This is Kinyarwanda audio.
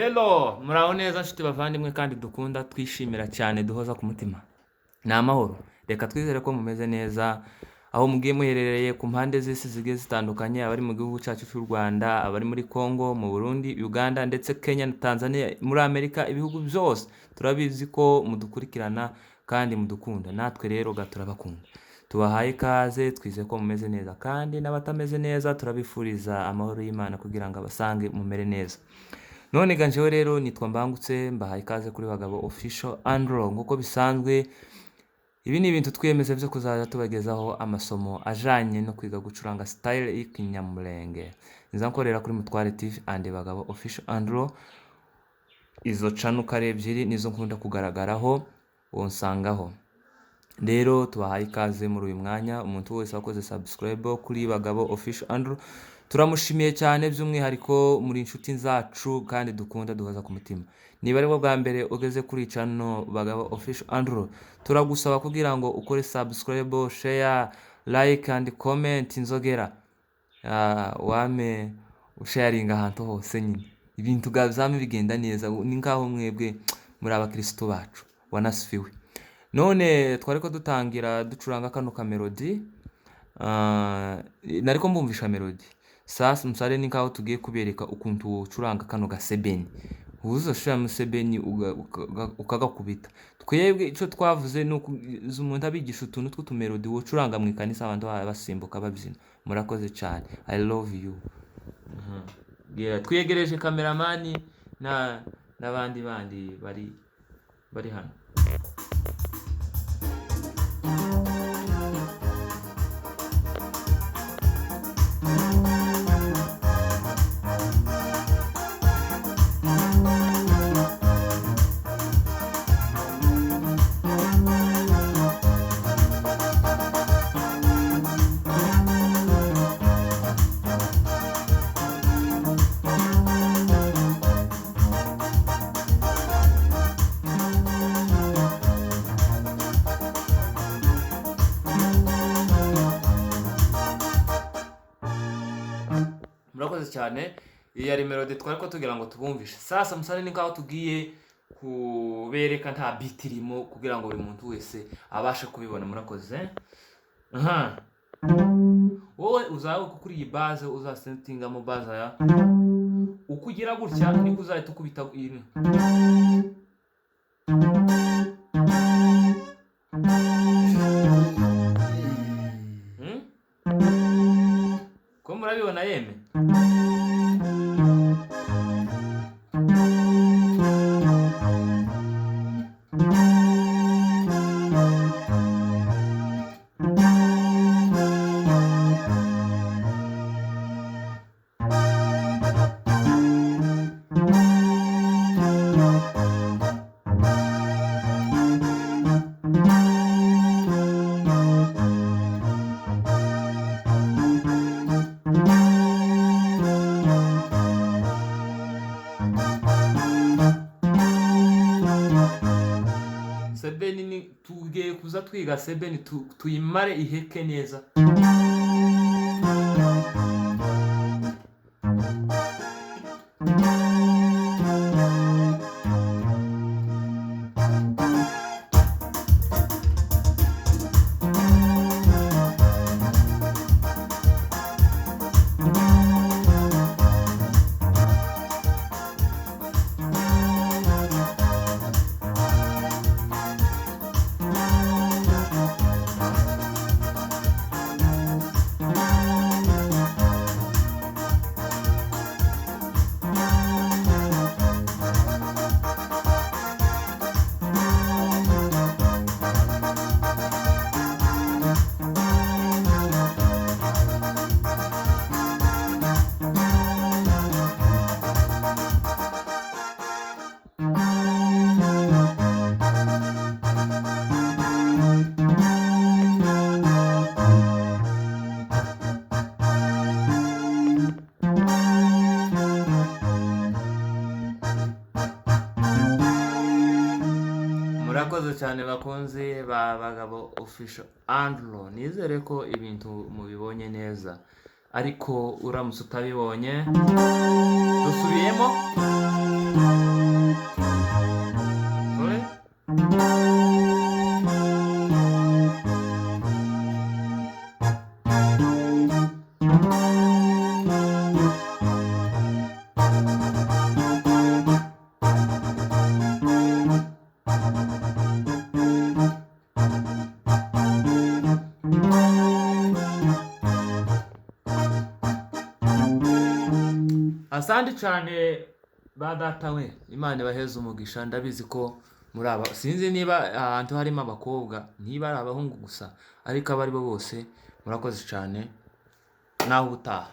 Hello, muraho neza nshuti bavandimwe kandi dukunda twishimira cyane duhoza ku mutima. Ni amahoro. Reka twizere ko mumeze neza aho mugiye muherereye ku mpande z'isi zigiye zitandukanye, abari mu gihugu cyacu cy'u Rwanda, abari muri Congo, mu Burundi, Uganda ndetse Kenya na Tanzania, muri Amerika, ibihugu byose. Turabizi ko mudukurikirana kandi mudukunda. Natwe rero turabakunda. Tubahaye ikaze, twize ko mumeze neza kandi n'abatameze neza turabifuriza amahoro y'Imana kugira ngo abasange mumere neza. None ganjewe rero nitwa Mbangutse, mbahaye ikaze kuri Bagabo Official Andro. Nkuko bisanzwe ibi ni ibintu twiyemeze byo kuzaza tubagezaho amasomo ajanye no kwiga gucuranga style y'ikinyamulenge. Nza nkorera kuri Mutware TV and Bagabo Official Andro. Izo channel kare ebyiri nizo nkunda kugaragaraho wonsangaho. Rero tubahaye ikaze muri uyu mwanya, umuntu wese wakoze subscribe kuri Bagabo Official Andro turamushimiye cyane, by'umwihariko muri inshuti zacu kandi dukunda duhoza ku mutima. Niba ari bwo bwa mbere ugeze kuri channel Bagabo Official Andro, turagusaba kugira ngo ukore subscribe, share, like and comment inzogera. Wame usharinga ahantu hose nyine. Ibintu gazame bigenda neza, ni ngaho mwebwe muri abakristo bacu. Wanasifiwe. None twariko dutangira ducuranga kano ka melody. Nariko mbumvisha melody. Sasa msare ni ngaho tugiye kubereka ukuntu ucuranga kano gasebeni. Uzoshira mu sebeni ukagakubita. Twebwe ico twavuze nuko umuntu abigisha utuntu tw'utumelody wocuranga mu ikanisa abantu basimbuka babyina. Murakoze cyane. I love you. Twiyegereje kameramani n'abandi bari hano. Murakoze cyane. Iyi ari melody twariko tugira ngo tubumvishe. Sasa musare ni ngaho tugiye kubereka nta beat irimo kugira ngo buri muntu wese abashe kubibona. Murakoze. Wowe uzaho kuri iyi base uzasettinga mu base ya ukugira gutya niko uzahita ukubita iri. Ko murabibona yeme? Sebeni ni tugiye kuza twiga sebeni tuyimare iheke neza. Murakoze cyane bakunze ba Bagabo Official Andro. Nizere ko ibintu mubibonye neza. Ariko uramutse utabibonye dusubiyemo. Sorry? Asante cyane ba data we, Imana ibaheze umugisha. Ndabizi ko muri aba, sinzi niba ahantu harimo abakobwa, niba ari abahungu gusa, ariko abo ari bo bose murakoze cyane, naho ubutaha.